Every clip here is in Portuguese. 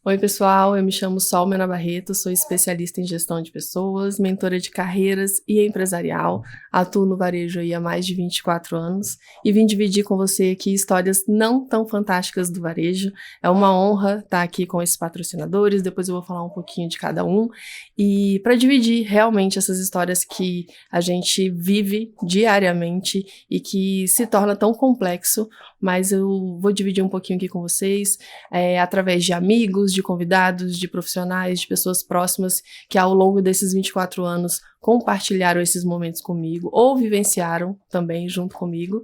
Oi, pessoal, eu me chamo Sol Mena Barreto, sou especialista em gestão de pessoas, mentora de carreiras e empresarial, atuo no varejo aí há mais de 24 anos e vim dividir com você aqui histórias não tão fantásticas do varejo. É uma honra estar aqui com esses patrocinadores, depois eu vou falar um pouquinho de cada um e para dividir realmente essas histórias que a gente vive diariamente e que se torna tão complexo, mas eu vou dividir um pouquinho aqui com vocês, através de amigos, de convidados, de profissionais, de pessoas próximas que ao longo desses 24 anos compartilharam esses momentos comigo ou vivenciaram também junto comigo.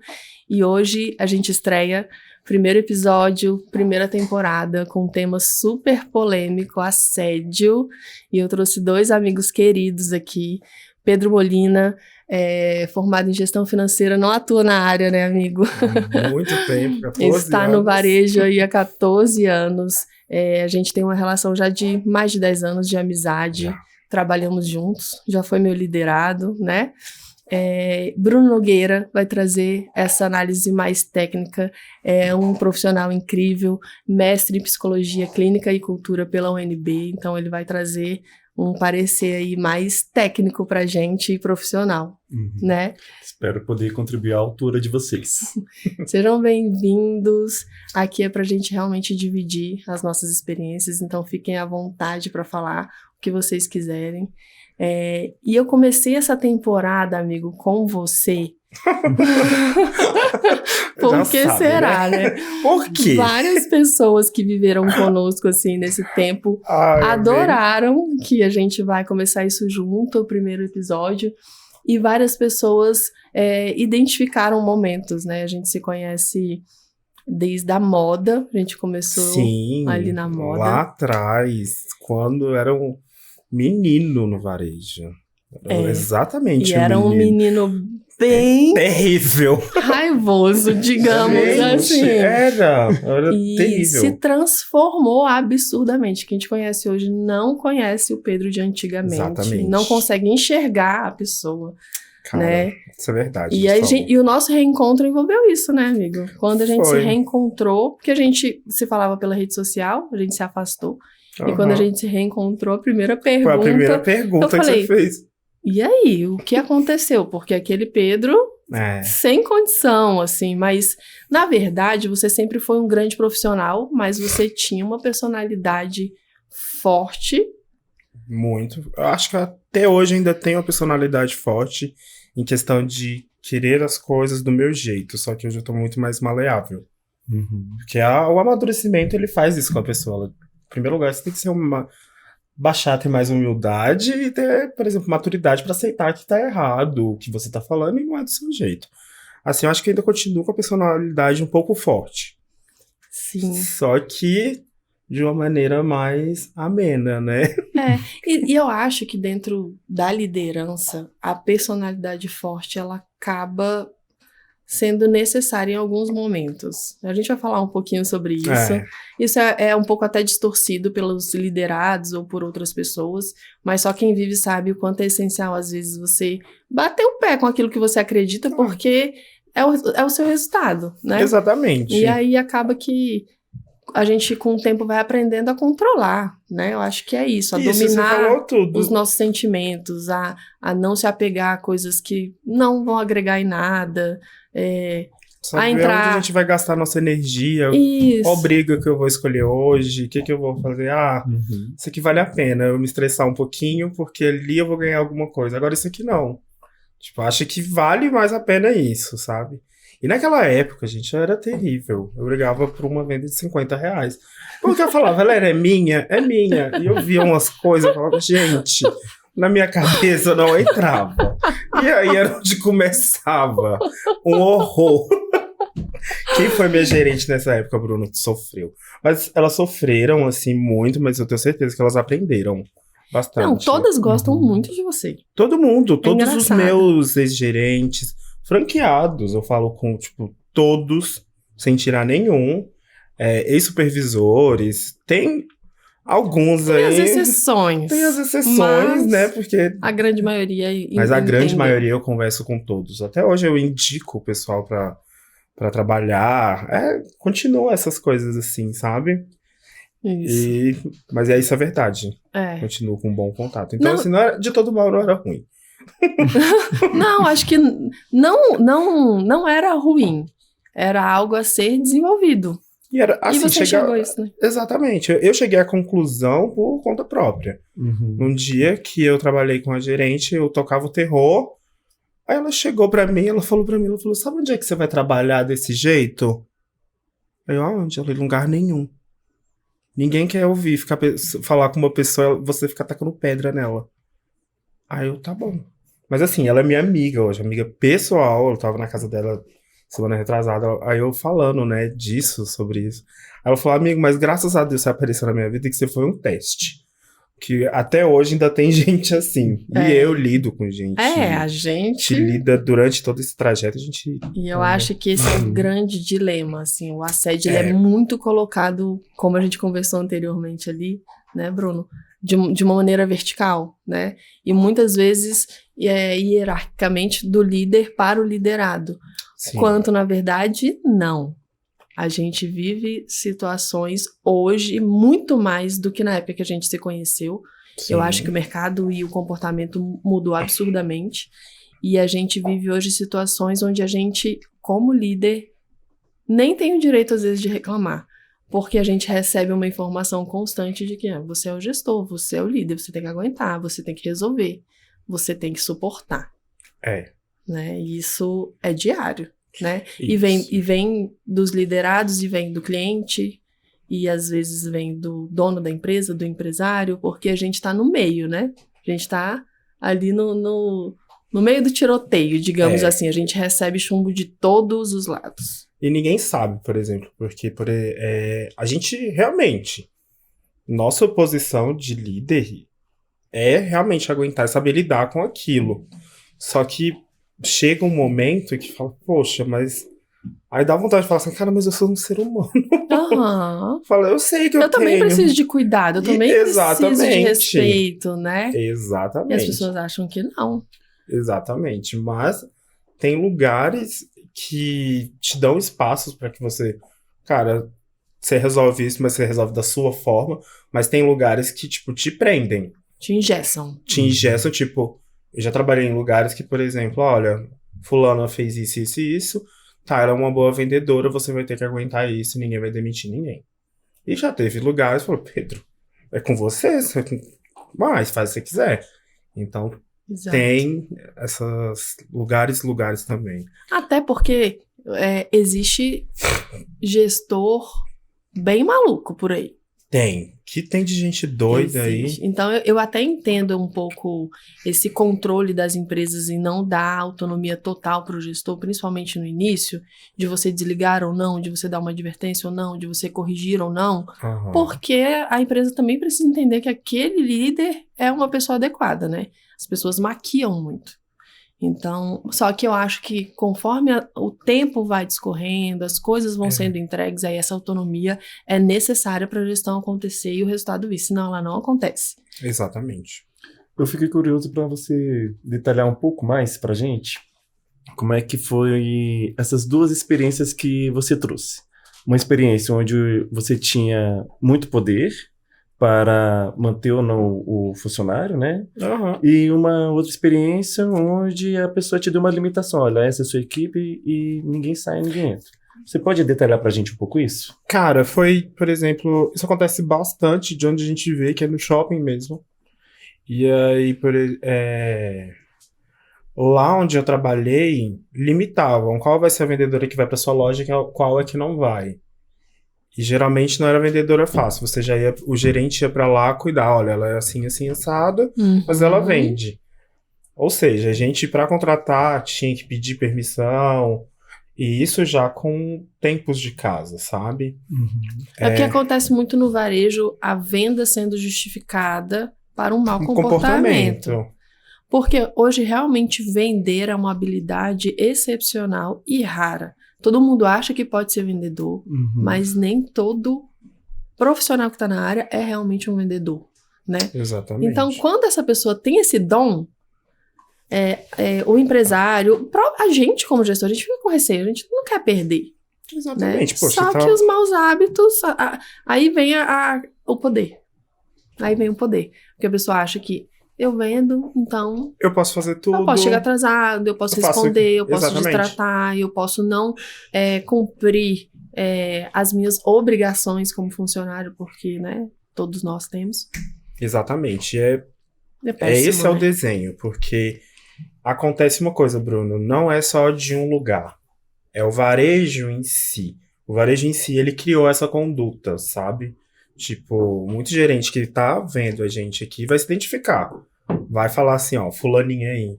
E hoje a gente estreia primeiro episódio, primeira temporada, com um tema super polêmico, assédio. E eu trouxe dois amigos queridos aqui, Pedro Molina, formado em gestão financeira, não atua na área, né, amigo? Muito tempo, 14 anos. Está no varejo aí há 14 anos. A gente tem uma relação já de mais de 10 anos de amizade. Trabalhamos juntos, já foi meu liderado, né? Bruno Nogueira vai trazer essa análise mais técnica, é um profissional incrível, mestre em psicologia clínica e cultura pela UNB, então ele vai trazer um parecer aí mais técnico pra gente e profissional, né? Espero poder contribuir à altura de vocês. Sejam bem-vindos. Aqui é pra gente realmente dividir as nossas experiências, então fiquem à vontade para falar o que vocês quiserem. E eu comecei essa temporada, amigo, com você. Por que será, né? Por quê? Várias pessoas que viveram conosco, assim, nesse tempo, adoraram que a gente vai começar isso junto, o primeiro episódio, e várias pessoas identificaram momentos, né? A gente se conhece desde a moda, a gente começou ali na moda. Lá atrás, quando era um menino no varejo. Exatamente, e era um menino bem terrível, raivoso, digamos assim. Era e terrível. Se transformou absurdamente. Quem te conhece hoje não conhece o Pedro de antigamente. Exatamente. Não consegue enxergar a pessoa. Cara, né? Isso é verdade. E o nosso reencontro envolveu isso, né, amigo? Quando a gente se reencontrou, porque a gente se falava pela rede social, a gente se afastou. E quando a gente se reencontrou, a primeira pergunta... Foi a primeira pergunta que você fez. E aí, o que aconteceu? Porque aquele Pedro, sem condição, assim, mas, na verdade, você sempre foi um grande profissional, mas você tinha uma personalidade forte. Muito. Eu acho que até hoje ainda tenho uma personalidade forte em questão de querer as coisas do meu jeito, só que hoje eu tô muito mais maleável. Porque o amadurecimento, ele faz isso com a pessoa. Em primeiro lugar, você tem que ser baixar, ter mais humildade e ter, por exemplo, maturidade pra aceitar que tá errado o que você tá falando e não é do seu jeito. Assim, eu acho que ainda continuo com a personalidade um pouco forte. Sim. Só que de uma maneira mais amena, né? E eu acho que dentro da liderança, a personalidade forte, ela acaba sendo necessária em alguns momentos. A gente vai falar um pouquinho sobre isso. Isso é um pouco até distorcido pelos liderados ou por outras pessoas, mas só quem vive sabe o quanto é essencial, às vezes, você bater o pé com aquilo que você acredita, porque é o seu resultado, né? Exatamente. E aí acaba que a gente, com o tempo, vai aprendendo a controlar, né? Eu acho que é isso, a dominar os nossos sentimentos, a não se apegar a coisas que não vão agregar em nada, saber onde a gente vai gastar nossa energia, qual briga que eu vou escolher hoje, o que eu vou fazer. Isso aqui vale a pena eu me estressar um pouquinho, porque ali eu vou ganhar alguma coisa. Agora isso aqui não. Tipo, acho que vale mais a pena isso, sabe? E naquela época, gente, era terrível. Eu brigava por uma venda de R$50. Porque eu falava, ela é minha. E eu via umas coisas, eu falava, gente, na minha cabeça não entrava. E aí era onde começava um horror. Quem foi minha gerente nessa época, Bruno, sofreu. Mas elas sofreram, assim, muito, mas eu tenho certeza que elas aprenderam bastante. Não, todas gostam muito de você. Todo mundo, todos os meus ex-gerentes, franqueados, eu falo com, tipo, todos, sem tirar nenhum, ex-supervisores, tem alguns aí... Tem as exceções, né, porque... A grande maioria... Mas a grande maioria eu converso com todos. Até hoje eu indico o pessoal pra trabalhar, continua essas coisas assim, sabe? Isso. Mas isso é verdade. Continuo com um bom contato. Então, assim, não era, de todo mal não era ruim. Não, acho que não era ruim. Era algo a ser desenvolvido. E, era, assim, e você chegou a isso, né? Exatamente. Eu cheguei à conclusão por conta própria. Num dia que eu trabalhei com a gerente, eu tocava o terror. Aí ela chegou pra mim, ela falou, sabe onde é que você vai trabalhar desse jeito? Aí eu, aonde? Ela, em lugar nenhum. Ninguém quer ouvir, falar com uma pessoa, você ficar tacando pedra nela. Aí eu, tá bom. Mas assim, ela é minha amiga hoje, amiga pessoal, eu tava na casa dela semana retrasada, aí eu falando, né, sobre isso. Aí ela falou, amigo, mas graças a Deus você apareceu na minha vida e que você foi um teste. Que até hoje ainda tem gente assim. E eu lido com gente. A gente lida durante todo esse trajeto, a gente... E eu acho que esse é um grande dilema, assim, o assédio ele é muito colocado, como a gente conversou anteriormente ali, né, Bruno? De uma maneira vertical, né? E muitas vezes hierarquicamente do líder para o liderado. Sim. Quanto, na verdade, não. A gente vive situações hoje muito mais do que na época que a gente se conheceu. Sim. Eu acho que o mercado e o comportamento mudou absurdamente. E a gente vive hoje situações onde a gente, como líder, nem tem o direito, às vezes, de reclamar. Porque a gente recebe uma informação constante de que você é o gestor, você é o líder, você tem que aguentar, você tem que resolver, você tem que suportar. Né? E isso é diário. Né? E vem dos liderados, e vem do cliente, e às vezes vem do dono da empresa, do empresário, porque a gente está no meio, né? A gente está ali no meio do tiroteio, digamos assim. A gente recebe chumbo de todos os lados. E ninguém sabe, por exemplo, porque a gente realmente, nossa posição de líder é realmente aguentar, saber lidar com aquilo. Só que chega um momento que fala, poxa, mas... Aí dá vontade de falar assim, cara, mas eu sou um ser humano. Fala, eu sei que eu tenho. também preciso de cuidado, eu também preciso de respeito, né? Exatamente. E as pessoas acham que não. Exatamente, mas tem lugares que te dão espaços para que você... Cara, você resolve isso, mas você resolve da sua forma. Mas tem lugares que, tipo, te prendem. Te engessam. Tipo... Eu já trabalhei em lugares que, por exemplo, olha, fulana fez isso e isso, tá, ela é uma boa vendedora, você vai ter que aguentar isso, ninguém vai demitir ninguém. E já teve lugares, falou, Pedro, é com você, mas faz o que você quiser. Então, Exato. Tem esses lugares também. Até porque existe gestor bem maluco por aí. Que tem de gente doida aí. Então, eu até entendo um pouco esse controle das empresas e não dar autonomia total para o gestor, principalmente no início, de você desligar ou não, de você dar uma advertência ou não, de você corrigir ou não, porque a empresa também precisa entender que aquele líder é uma pessoa adequada, né? As pessoas maquiam muito. Então, só que eu acho que conforme o tempo vai discorrendo, as coisas vão sendo entregues, aí essa autonomia é necessária para a gestão acontecer e o resultado vir, senão ela não acontece. Exatamente. Eu fiquei curioso para você detalhar um pouco mais para a gente como é que foi essas duas experiências que você trouxe. Uma experiência onde você tinha muito poder para manter ou não o funcionário, né? E uma outra experiência onde a pessoa te deu uma limitação. Olha, essa é a sua equipe e ninguém sai, ninguém entra. Você pode detalhar pra gente um pouco isso? Cara, foi, por exemplo, isso acontece bastante de onde a gente vê, que é no shopping mesmo. E aí, lá onde eu trabalhei, limitavam qual vai ser a vendedora que vai pra sua loja e qual é que não vai. E geralmente não era vendedora fácil. Você já ia, o gerente ia pra lá cuidar. Olha, ela é assim, assim, assada, mas ela vende. Ou seja, a gente, pra contratar, tinha que pedir permissão. E isso já com tempos de casa, sabe? É porque acontece muito no varejo, a venda sendo justificada para um mau comportamento. Porque hoje realmente vender é uma habilidade excepcional e rara. Todo mundo acha que pode ser vendedor, mas nem todo profissional que está na área é realmente um vendedor, né? Exatamente. Então, quando essa pessoa tem esse dom, o empresário, a gente como gestor, a gente fica com receio, a gente não quer perder. Exatamente. Né? Só que os maus hábitos, aí vem o poder. Aí vem o poder. Porque a pessoa acha que eu vendo, então... eu posso fazer tudo. Eu posso chegar atrasado, eu posso responder, eu posso destratar, eu posso não cumprir as minhas obrigações como funcionário, porque, né, todos nós temos. Exatamente. Péssimo, esse é o desenho, porque acontece uma coisa, Bruno, não é só de um lugar, é o varejo em si. O varejo em si, ele criou essa conduta, sabe? Tipo, muito gerente que tá vendo a gente aqui vai se identificar. Vai falar assim, ó, fulaninha aí.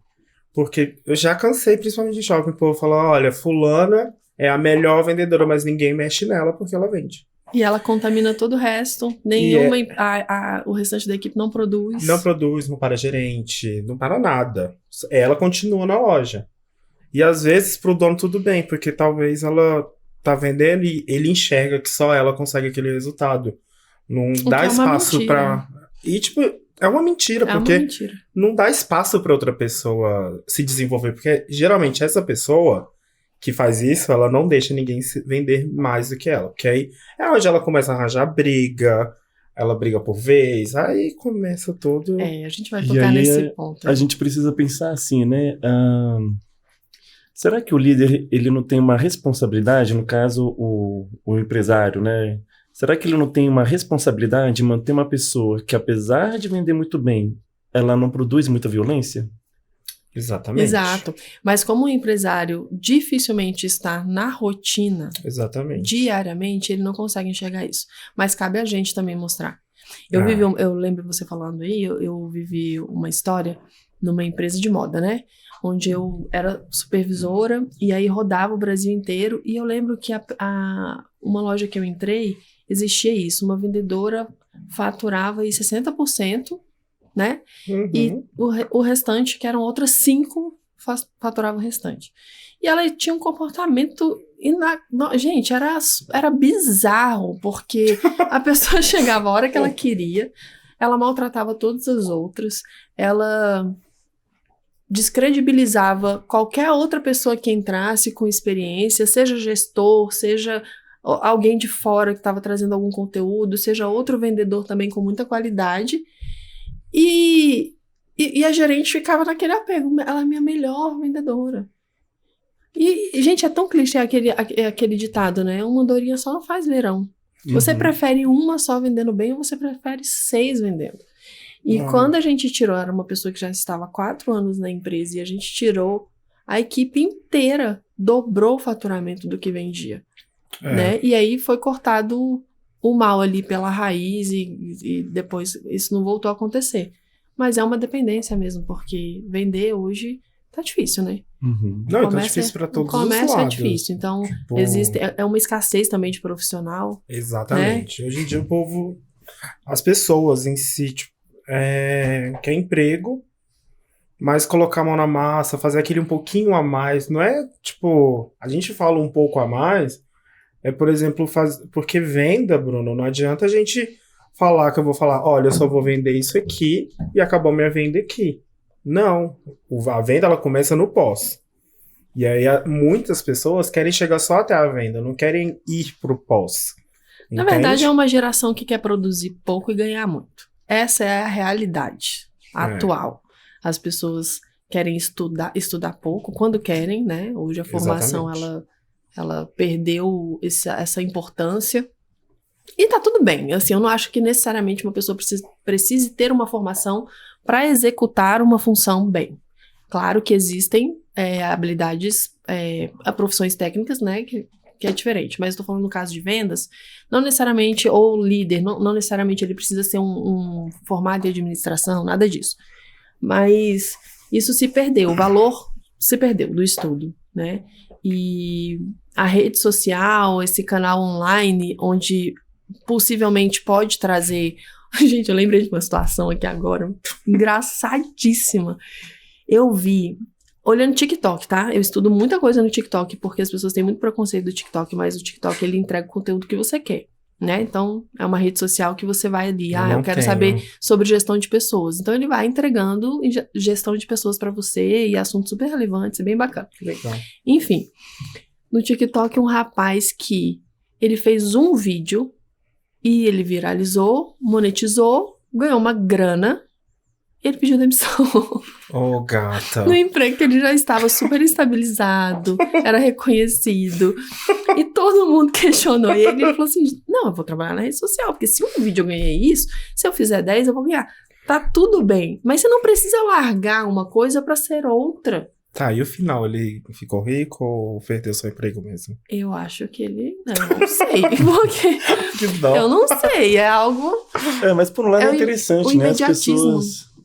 Porque eu já cansei, principalmente de shopping, o povo falar, olha, fulana é a melhor vendedora, mas ninguém mexe nela porque ela vende. E ela contamina todo o resto. O restante da equipe não produz. Não produz, não para gerente, não para nada. Ela continua na loja. E às vezes pro dono tudo bem, porque talvez ela tá vendendo e ele enxerga que só ela consegue aquele resultado. Não dá espaço pra... E tipo, é uma mentira, porque não dá espaço pra outra pessoa se desenvolver. Porque geralmente essa pessoa que faz isso, ela não deixa ninguém vender mais do que ela. Porque aí é onde ela começa a arranjar briga, ela briga por vez, aí começa tudo... a gente vai tocar nesse ponto. A gente precisa pensar assim, né? Será que o líder, ele não tem uma responsabilidade, no caso, o empresário, né? Será que ele não tem uma responsabilidade de manter uma pessoa que, apesar de vender muito bem, ela não produz muita violência? Exatamente. Exato. Mas como o empresário dificilmente está na rotina, diariamente, ele não consegue enxergar isso. Mas cabe a gente também mostrar. Eu lembro você falando aí, eu vivi uma história numa empresa de moda, né? Onde eu era supervisora e aí rodava o Brasil inteiro. E eu lembro que uma loja que eu entrei, existia isso. Uma vendedora faturava aí 60%, né? Uhum. E o restante, que eram outras 5, faturava o restante. E ela tinha um comportamento... Gente, era bizarro, porque a pessoa chegava a hora que ela queria, ela maltratava todas as outras, ela descredibilizava qualquer outra pessoa que entrasse com experiência, seja gestor, seja alguém de fora que estava trazendo algum conteúdo, seja outro vendedor também com muita qualidade. E a gerente ficava naquele apego, ela é minha melhor vendedora. E, gente, é tão clichê aquele ditado, né? Uma andorinha só não faz verão. Você prefere uma só vendendo bem ou você prefere 6 vendendo? E quando a gente tirou, era uma pessoa que já estava há 4 anos na empresa, e a gente tirou, a equipe inteira dobrou o faturamento do que vendia. Né? E aí foi cortado o mal ali pela raiz e depois isso não voltou a acontecer. Mas é uma dependência mesmo, porque vender hoje tá difícil, né? Não, tá difícil pra todos os lados. O comércio é difícil, então existe uma escassez também de profissional. Exatamente. Né? Hoje em dia o povo, as pessoas em si, tipo, quer emprego, mas colocar a mão na massa, fazer aquele um pouquinho a mais, não é tipo, a gente fala um pouco a mais, por exemplo, porque venda, Bruno, não adianta a gente falar que eu vou falar, olha, eu só vou vender isso aqui e acabou minha venda aqui. Não, a venda ela começa no pós. E aí muitas pessoas querem chegar só até a venda, não querem ir pro pós. Na verdade, é uma geração que quer produzir pouco e ganhar muito. Essa é a realidade atual. As pessoas querem estudar pouco, quando querem, né? Hoje a formação, ela perdeu essa importância. E tá tudo bem. Assim, eu não acho que necessariamente uma pessoa precise ter uma formação para executar uma função bem. Claro que existem habilidades, profissões técnicas, né? Que é diferente, mas eu tô falando no caso de vendas, não necessariamente, ou líder, não necessariamente ele precisa ser um formado em administração, nada disso. Mas isso se perdeu, o valor se perdeu do estudo, né? E a rede social, esse canal online, onde possivelmente pode trazer... Gente, eu lembrei de uma situação aqui agora, engraçadíssima. Eu vi... Olhando TikTok, tá? Eu estudo muita coisa no TikTok, porque as pessoas têm muito preconceito do TikTok, mas o TikTok, ele entrega o conteúdo que você quer, né? Então, é uma rede social que você vai ali, eu quero saber sobre gestão de pessoas. Então, ele vai entregando gestão de pessoas pra você e assuntos super relevantes, é bem bacana. Legal. Enfim, no TikTok um rapaz que ele fez um vídeo e ele viralizou, monetizou, ganhou uma grana e ele pediu demissão. Oh, gata. No emprego que ele já estava super estabilizado, era reconhecido. E todo mundo questionou ele. Ele falou assim, não, eu vou trabalhar na rede social, porque se um vídeo eu ganhei isso, se eu fizer 10, eu vou ganhar. Tá tudo bem, mas você não precisa largar uma coisa pra ser outra. Tá, e o final, ele ficou rico ou perdeu seu emprego mesmo? Eu acho que ele... Eu não sei, porque... Eu não sei, é algo... Mas por um lado é interessante, né? Imediatismo.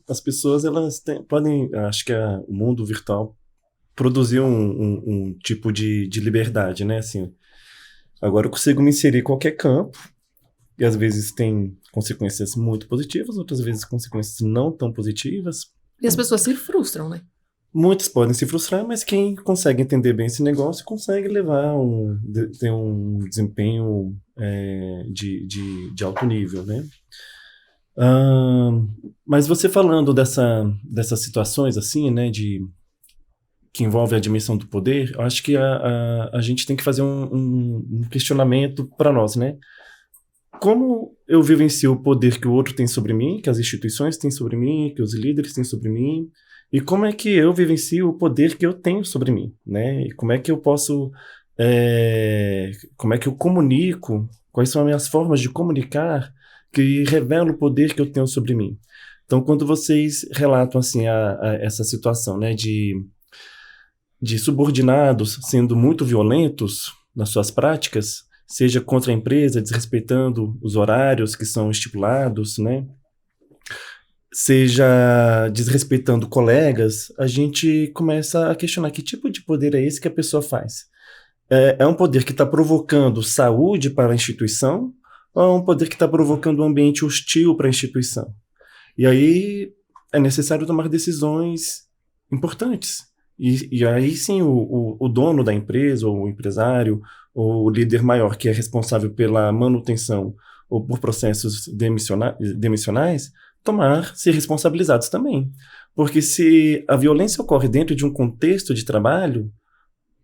As pessoas, elas podem... Acho que o mundo virtual produziu um tipo de liberdade, né? Assim, agora eu consigo me inserir em qualquer campo, e às vezes tem consequências muito positivas, outras vezes consequências não tão positivas. E as pessoas se frustram, né? Muitos podem se frustrar, mas quem consegue entender bem esse negócio consegue ter um desempenho de alto nível, né? Mas você falando dessas situações assim, né, que envolve a dimensão do poder, eu acho que a gente tem que fazer um questionamento para nós, né? Como eu vivencio o poder que o outro tem sobre mim, que as instituições têm sobre mim, que os líderes têm sobre mim, e como é que eu vivencio o poder que eu tenho sobre mim, né? E como é que eu posso... como é que eu comunico? Quais são as minhas formas de comunicar que revelam o poder que eu tenho sobre mim? Então, quando vocês relatam, assim, a essa situação, né? De subordinados sendo muito violentos nas suas práticas, seja contra a empresa, desrespeitando os horários que são estipulados, né? Seja desrespeitando colegas, a gente começa a questionar que tipo de poder é esse que a pessoa faz. É um poder que está provocando saúde para a instituição ou é um poder que está provocando um ambiente hostil para a instituição? E aí é necessário tomar decisões importantes. E aí sim o dono da empresa, ou o empresário, ou o líder maior que é responsável pela manutenção ou por processos demissionais, ser responsabilizados também. Porque se a violência ocorre dentro de um contexto de trabalho,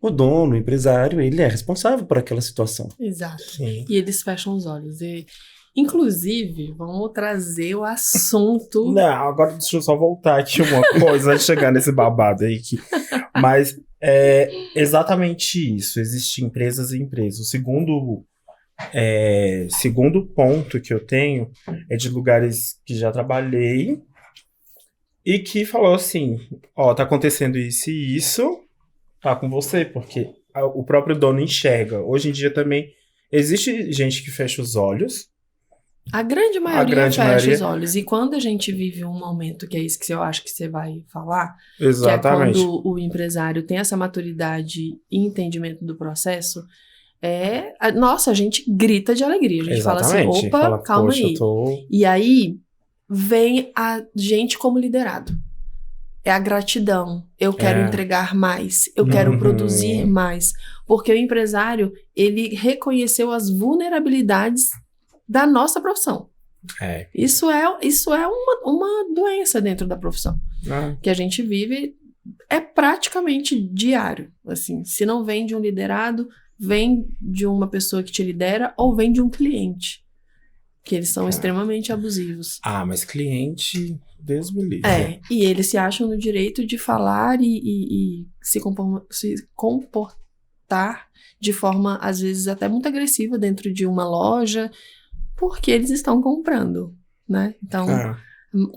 o dono, o empresário, ele é responsável por aquela situação. Exato. Sim. E eles fecham os olhos. Inclusive, vamos trazer o assunto... Não, agora deixa eu só voltar aqui uma coisa antes de chegar nesse babado aí. Mas é exatamente isso. Existem empresas e empresas. O segundo ponto que eu tenho é de lugares que já trabalhei e que falou assim, tá acontecendo isso e isso, tá com você, porque o próprio dono enxerga. Hoje em dia também existe gente que fecha os olhos. A grande maioria fecha os olhos. E quando a gente vive um momento, que é isso que eu acho que você vai falar, exatamente, que é quando o empresário tem essa maturidade e entendimento do processo, nossa, a gente grita de alegria. A gente exatamente. Fala assim, opa, calma aí. E aí vem a gente como liderado. É a gratidão. Eu quero entregar mais. Eu quero produzir mais. Porque o empresário, ele reconheceu as vulnerabilidades da nossa profissão. Isso é uma doença dentro da profissão. Que a gente vive, é praticamente diário. Assim, se não vem de um liderado, vem de uma pessoa que te lidera ou vem de um cliente. Que eles são extremamente abusivos. Mas cliente, Deus me livre. E eles se acham no direito de falar e se comportar de forma, às vezes, até muito agressiva dentro de uma loja, porque eles estão comprando, né? Então,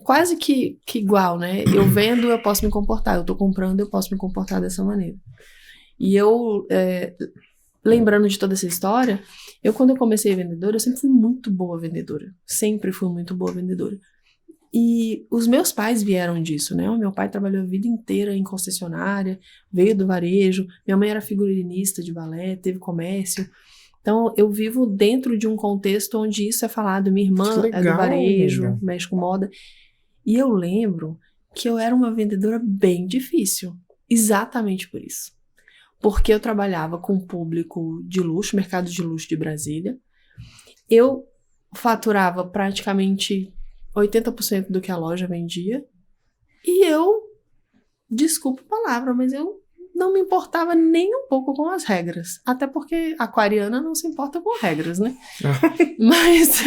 quase que igual, né? Eu vendo, eu posso me comportar. Eu tô comprando, eu posso me comportar dessa maneira. E eu, lembrando de toda essa história, quando eu comecei vendedora, eu sempre fui muito boa vendedora. Sempre fui muito boa vendedora. E os meus pais vieram disso, né? O meu pai trabalhou a vida inteira em concessionária, veio do varejo. Minha mãe era figurinista de balé, teve comércio. Então, eu vivo dentro de um contexto onde isso é falado. Minha irmã é do varejo, mexe com moda. E eu lembro que eu era uma vendedora bem difícil. Exatamente por isso. Porque eu trabalhava com público de luxo, mercado de luxo de Brasília. Eu faturava praticamente 80% do que a loja vendia. E eu, desculpa a palavra, mas eu não me importava nem um pouco com as regras. Até porque a aquariana não se importa com regras, né? Mas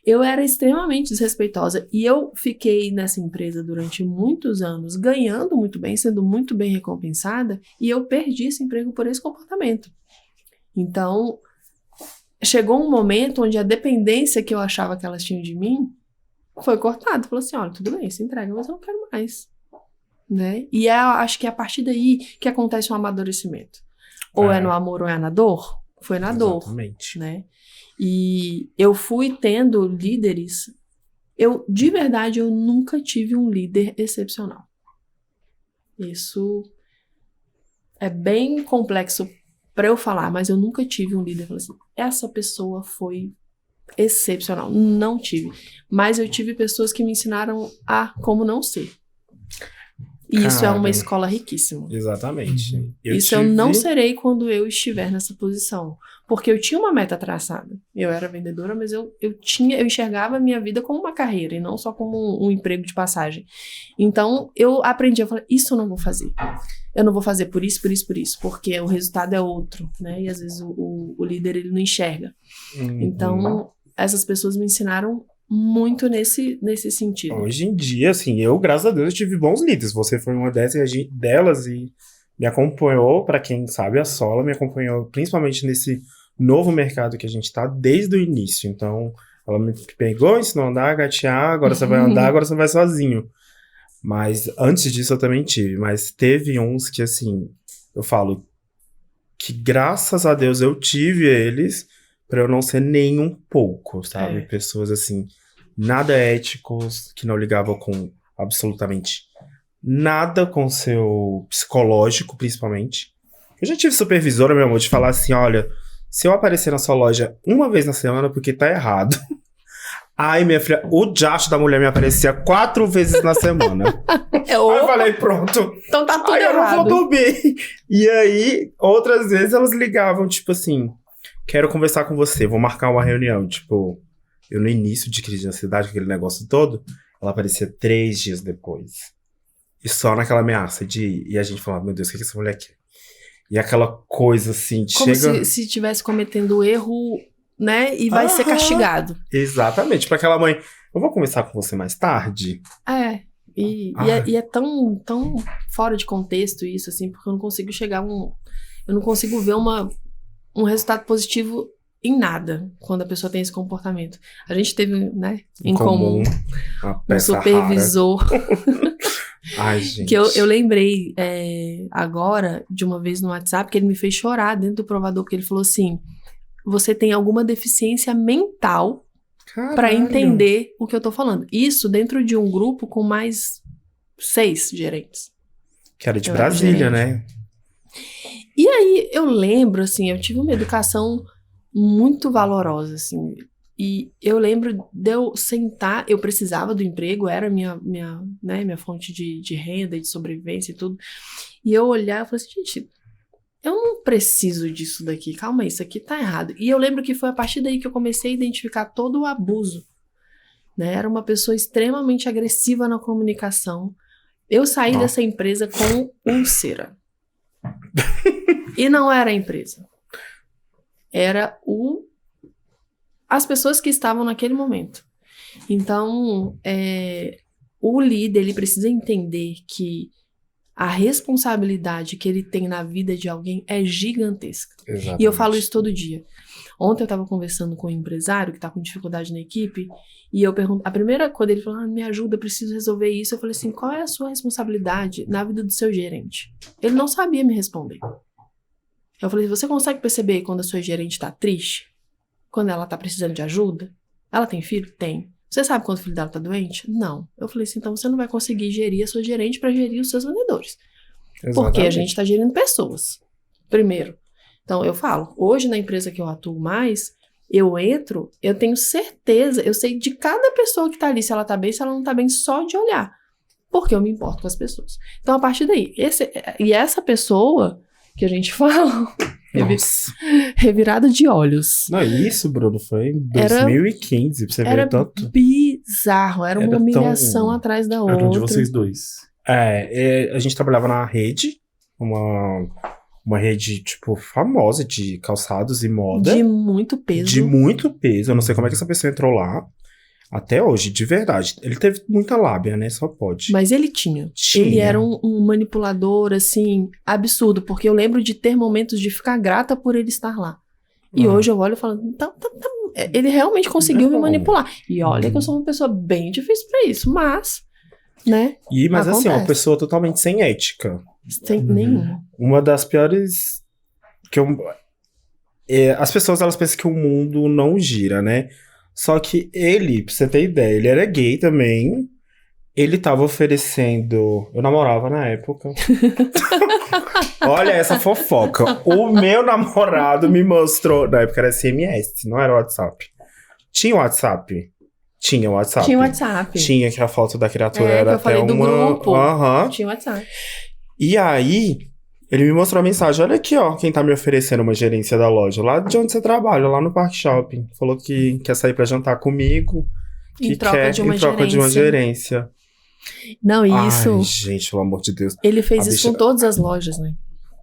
eu era extremamente desrespeitosa. E eu fiquei nessa empresa durante muitos anos, ganhando muito bem, sendo muito bem recompensada, e eu perdi esse emprego por esse comportamento. Então, chegou um momento onde a dependência que eu achava que elas tinham de mim foi cortada. Falou assim, olha, tudo bem, se entrega, mas eu não quero mais. Né? E acho que é a partir daí que acontece um amadurecimento. Ou é no amor ou é na dor. Foi na Exatamente. dor, né? E eu fui tendo líderes. De verdade, eu nunca tive um líder excepcional. Isso é bem complexo para eu falar, mas eu nunca tive um líder que falou assim, essa pessoa foi excepcional. Não tive. Mas eu tive pessoas que me ensinaram a como não ser. E isso é uma escola riquíssima. Exatamente. Eu não serei quando eu estiver nessa posição. Porque eu tinha uma meta traçada. Eu era vendedora, mas eu enxergava a minha vida como uma carreira e não só como um emprego de passagem. Então, eu aprendi, eu falei, isso eu não vou fazer. Eu não vou fazer por isso, porque o resultado é outro, né? E às vezes o líder, ele não enxerga. Então, essas pessoas me ensinaram muito nesse sentido. Hoje em dia, assim, eu, graças a Deus, eu tive bons líderes. Você foi uma delas e me acompanhou, para quem sabe, a Sola me acompanhou principalmente nesse novo mercado que a gente tá desde o início. Então, ela me pegou, ensinou a andar, a gatear, agora você vai andar, agora você vai sozinho. Mas antes disso eu também tive. Mas teve uns que, assim, eu falo que graças a Deus eu tive eles pra eu não ser nem um pouco, sabe? Pessoas, assim, nada éticos, que não ligavam com absolutamente nada com seu psicológico, principalmente. Eu já tive supervisora, meu amor, de falar assim, olha, se eu aparecer na sua loja uma vez na semana, porque tá errado. Ai, minha filha, o diacho da mulher me aparecia 4 vezes na semana. Aí eu falei, pronto. Então tá tudo errado. Eu não vou dormir. E aí, outras vezes elas ligavam, tipo assim, quero conversar com você, vou marcar uma reunião. Tipo, eu no início de crise de ansiedade, aquele negócio todo, ela aparecia 3 dias depois. E só naquela ameaça de... E a gente falava, meu Deus, o que essa mulher quer? E aquela coisa assim, como se estivesse cometendo erro, né? E vai ser castigado. Exatamente. Pra aquela mãe, eu vou conversar com você mais tarde? E é tão, tão fora de contexto isso, assim, porque eu não consigo eu não consigo ver um resultado positivo em nada quando a pessoa tem esse comportamento. A gente teve, né, em comum um supervisor. Ai, gente. Que eu lembrei agora de uma vez no WhatsApp que ele me fez chorar dentro do provador, porque ele falou assim, você tem alguma deficiência mental pra entender o que eu tô falando. Isso dentro de um grupo com mais 6 gerentes. Que era de Brasília, né? E aí eu lembro, assim, eu tive uma educação muito valorosa, assim. E eu lembro de eu sentar, eu precisava do emprego, era minha fonte de renda e de sobrevivência e tudo. E eu olhar e falei assim, gente, eu não preciso disso daqui, calma aí, isso aqui tá errado. E eu lembro que foi a partir daí que eu comecei a identificar todo o abuso. Né? Era uma pessoa extremamente agressiva na comunicação. Eu saí dessa empresa com úlcera. E não era a empresa. Era as pessoas que estavam naquele momento. Então, o líder, ele precisa entender que a responsabilidade que ele tem na vida de alguém é gigantesca. Exatamente. E eu falo isso todo dia. Ontem eu estava conversando com um empresário que está com dificuldade na equipe, e eu pergunto, quando ele falou, me ajuda, eu preciso resolver isso, eu falei assim, qual é a sua responsabilidade na vida do seu gerente? Ele não sabia me responder. Eu falei, você consegue perceber quando a sua gerente está triste? Quando ela tá precisando de ajuda? Ela tem filho? Tem. Você sabe quando o filho dela tá doente? Não. Eu falei assim, então você não vai conseguir gerir a sua gerente para gerir os seus vendedores. Exatamente. Porque a gente tá gerindo pessoas. Primeiro. Então, eu falo, hoje na empresa que eu atuo mais, eu entro, eu tenho certeza, eu sei de cada pessoa que tá ali, se ela tá bem, se ela não tá bem, só de olhar. Porque eu me importo com as pessoas. Então, a partir daí, essa pessoa que a gente fala... Revirada de olhos. Não, isso, Bruno, foi em 2015, pra você ver tanto. Era bizarro, era uma humilhação atrás da outra. Era um de vocês dois. A gente trabalhava na rede, uma rede, tipo, famosa de calçados e moda. De muito peso. De muito peso. Eu não sei como é que essa pessoa entrou lá. Até hoje, de verdade. Ele teve muita lábia, né? Só pode. Mas ele tinha. Ele era um manipulador, assim, absurdo. Porque eu lembro de ter momentos de ficar grata por ele estar lá. E hoje eu olho e falo, ele realmente conseguiu me manipular. E olha que eu sou uma pessoa bem difícil pra isso, mas, né? Mas assim, uma pessoa totalmente sem ética. Sem nenhuma. Uma das piores... as pessoas, elas pensam que o mundo não gira, né? Só que ele, pra você ter ideia, ele era gay também. Ele tava oferecendo... Eu namorava na época. Olha essa fofoca. O meu namorado me mostrou... Na época era SMS, não era WhatsApp. Tinha WhatsApp? Tinha WhatsApp. Tinha WhatsApp. Tinha, que a foto da criatura era até uma... do grupo. Uhum. Tinha WhatsApp. E aí, ele me mostrou a mensagem. Olha aqui, ó, quem tá me oferecendo uma gerência da loja. Lá de onde você trabalha, lá no Parque Shopping. Falou que quer sair pra jantar comigo. Em troca de uma gerência. Não, isso... Ai, gente, pelo amor de Deus. Ele fez isso com todas as lojas, né?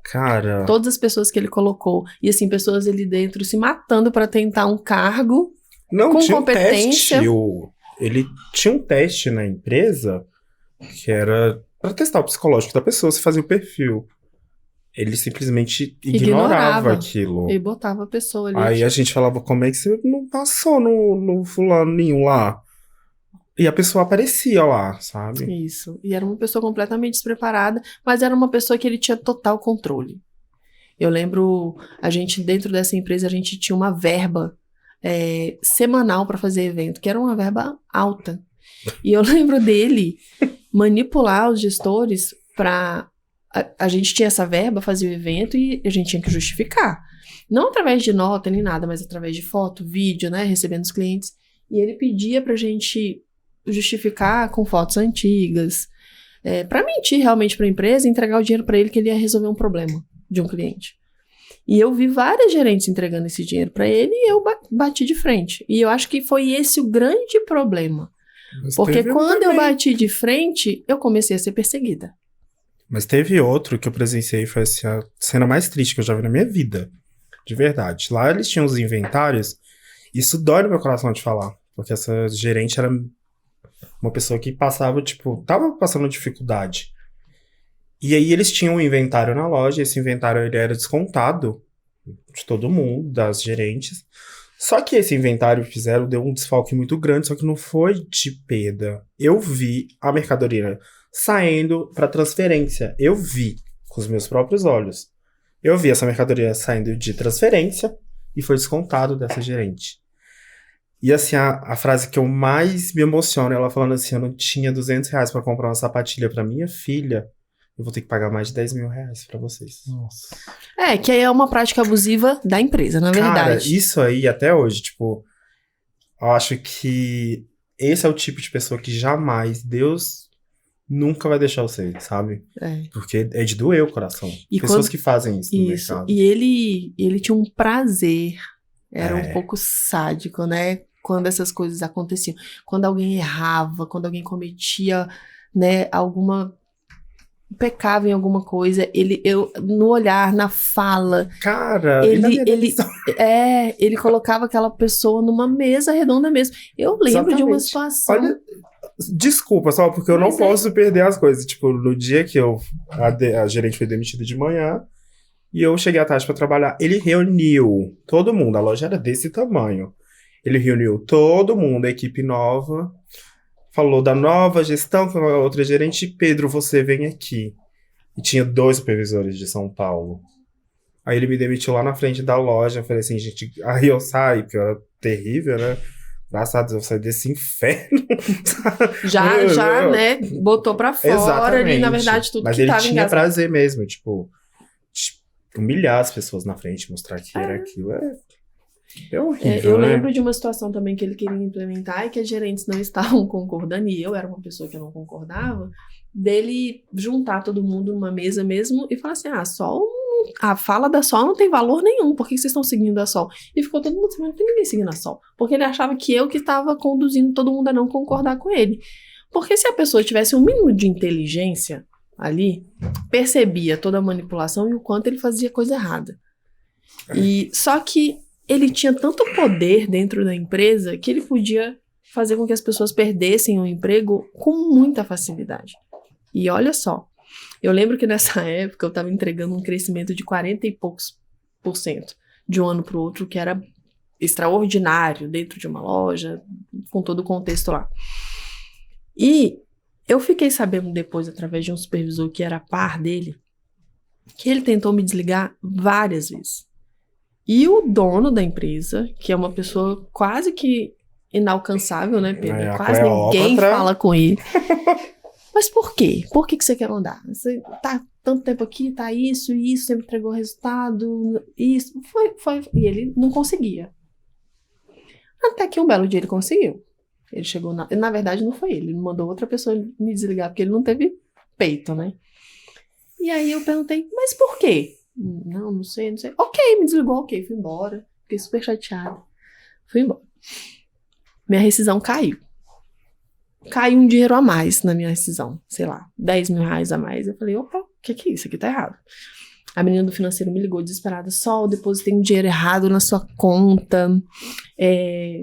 Cara... Todas as pessoas que ele colocou. E assim, pessoas ali dentro se matando pra tentar um cargo. Não, com tinha competência. Ele tinha um teste na empresa que era pra testar o psicológico da pessoa, se fazia o perfil. Ele simplesmente ignorava aquilo. Ele botava a pessoa ali. Aí a gente falava, como é que você não passou no fulano nenhum lá? E a pessoa aparecia lá, sabe? Isso. E era uma pessoa completamente despreparada, mas era uma pessoa que ele tinha total controle. Eu lembro, a gente, dentro dessa empresa, a gente tinha uma verba semanal para fazer evento, que era uma verba alta. E eu lembro dele manipular os gestores para... A gente tinha essa verba, fazia o evento e a gente tinha que justificar. Não através de nota nem nada, mas através de foto, vídeo, né? Recebendo os clientes. E ele pedia pra gente justificar com fotos antigas, para mentir realmente para a empresa e entregar o dinheiro para ele que ele ia resolver um problema de um cliente. E eu vi várias gerentes entregando esse dinheiro para ele e eu bati de frente. E eu acho que foi esse o grande problema. Mas porque quando eu bati de frente, eu comecei a ser perseguida. Mas teve outro que eu presenciei, foi assim, a cena mais triste que eu já vi na minha vida. De verdade. Lá eles tinham os inventários. Isso dói no meu coração de falar. Porque essa gerente era uma pessoa que passava, tipo, tava passando dificuldade. E aí eles tinham um inventário na loja. Esse inventário ele era descontado de todo mundo, das gerentes. Só que esse inventário que fizeram deu um desfalque muito grande, só que não foi de perda. Eu vi a mercadoria saindo para transferência. Eu vi com os meus próprios olhos. Eu vi essa mercadoria saindo de transferência e foi descontado dessa gerente. E assim, a frase que eu mais me emociono, ela falando assim, eu não tinha R$200 para comprar uma sapatilha para minha filha, eu vou ter que pagar mais de R$10.000 para vocês. Nossa. Que aí é uma prática abusiva da empresa, na verdade. Cara, isso aí até hoje, tipo, eu acho que esse é o tipo de pessoa que jamais Deus nunca vai deixar você, sabe? Porque é de doer o coração. E pessoas que fazem isso no mercado. E ele tinha um prazer, era um pouco sádico, né? Quando essas coisas aconteciam. Quando alguém errava, quando alguém cometia, né, pecava em alguma coisa, no olhar, na fala. Cara, ele colocava aquela pessoa numa mesa redonda mesmo. Eu lembro de uma situação. Olha, desculpa, só porque eu não posso perder as coisas. Tipo, no dia que a gerente foi demitida de manhã e eu cheguei à tarde pra trabalhar, ele reuniu todo mundo. A loja era desse tamanho. Ele reuniu todo mundo, a equipe nova. Falou da nova gestão com a outra gerente. Pedro, você vem aqui. E tinha 2 supervisores de São Paulo. Aí ele me demitiu lá na frente da loja. Eu falei assim, gente... Aí eu saí, porque era terrível, né? Graças a Deus, eu saí desse inferno. já, né? Botou pra fora. Exatamente. Ali, na verdade, tudo mas que ele tava tinha prazer mesmo, tipo... humilhar as pessoas na frente, mostrar que era aquilo. É horrível, eu né? lembro de uma situação também que ele queria implementar e que as gerentes não estavam concordando, e eu era uma pessoa que não concordava, dele juntar todo mundo numa mesa mesmo e falar assim, a fala da Sol não tem valor nenhum, por que vocês estão seguindo a Sol? E ficou todo mundo assim, mas não tem ninguém seguindo a Sol, porque ele achava que eu que estava conduzindo todo mundo a não concordar com ele. Porque se a pessoa tivesse um mínimo de inteligência, ali percebia toda a manipulação e o quanto ele fazia coisa errada. E só que ele tinha tanto poder dentro da empresa que ele podia fazer com que as pessoas perdessem o emprego com muita facilidade. E olha só, eu lembro que nessa época eu estava entregando um crescimento de 40 e poucos % de um ano para o outro, que era extraordinário dentro de uma loja, com todo o contexto lá. E eu fiquei sabendo depois, através de um supervisor que era a par dele, que ele tentou me desligar várias vezes. E o dono da empresa, que é uma pessoa quase que inalcançável, né, Pedro? Quase ninguém fala com ele. Mas por quê? Por que você quer mandar? Você tá tanto tempo aqui, tá isso, sempre entregou resultado, isso. Foi. E ele não conseguia. Até que um belo dia ele conseguiu. Ele chegou na verdade, não foi ele mandou outra pessoa me desligar, porque ele não teve peito, né? E aí eu perguntei, mas por quê? Não sei. Ok, me desligou, ok, fui embora. Fiquei super chateada. Fui embora. Minha rescisão caiu. Caiu um dinheiro a mais na minha rescisão. Sei lá, 10 mil reais a mais. Eu falei, opa, o que é isso? Aqui tá errado. A menina do financeiro me ligou desesperada. Sol, depositei um dinheiro errado na sua conta.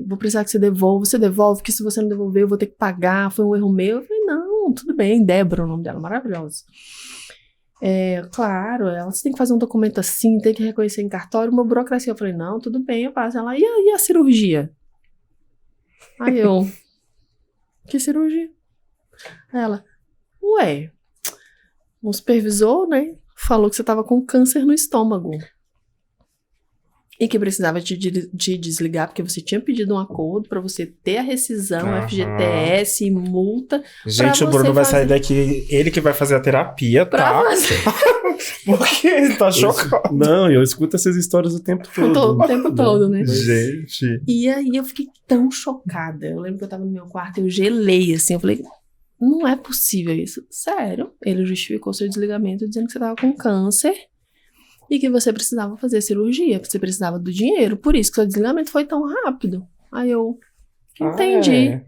Vou precisar que você devolva. Você devolve, porque se você não devolver, eu vou ter que pagar. Foi um erro meu. Eu falei, não, tudo bem. Débora, o nome dela, maravilhosa. Claro, você tem que fazer um documento assim, tem que reconhecer em cartório, uma burocracia. Eu falei, não, tudo bem, eu passo. Ela, e a cirurgia? Aí eu, que cirurgia? Aí ela, o supervisor, né, falou que você tava com câncer no estômago. E que precisava te desligar, porque você tinha pedido um acordo pra você ter a rescisão, FGTS, multa. Gente, o Bruno vai sair daqui, ele que vai fazer a terapia, tá? Porque ele tá chocado. Não, eu escuto essas histórias o tempo todo. O tempo todo, né? Gente. E aí eu fiquei tão chocada. Eu lembro que eu tava no meu quarto e eu gelei, assim. Eu falei, não é possível isso. Sério. Ele justificou seu desligamento dizendo que você tava com câncer. E que você precisava fazer cirurgia, que você precisava do dinheiro. Por isso que seu desligamento foi tão rápido. Aí eu, entendi.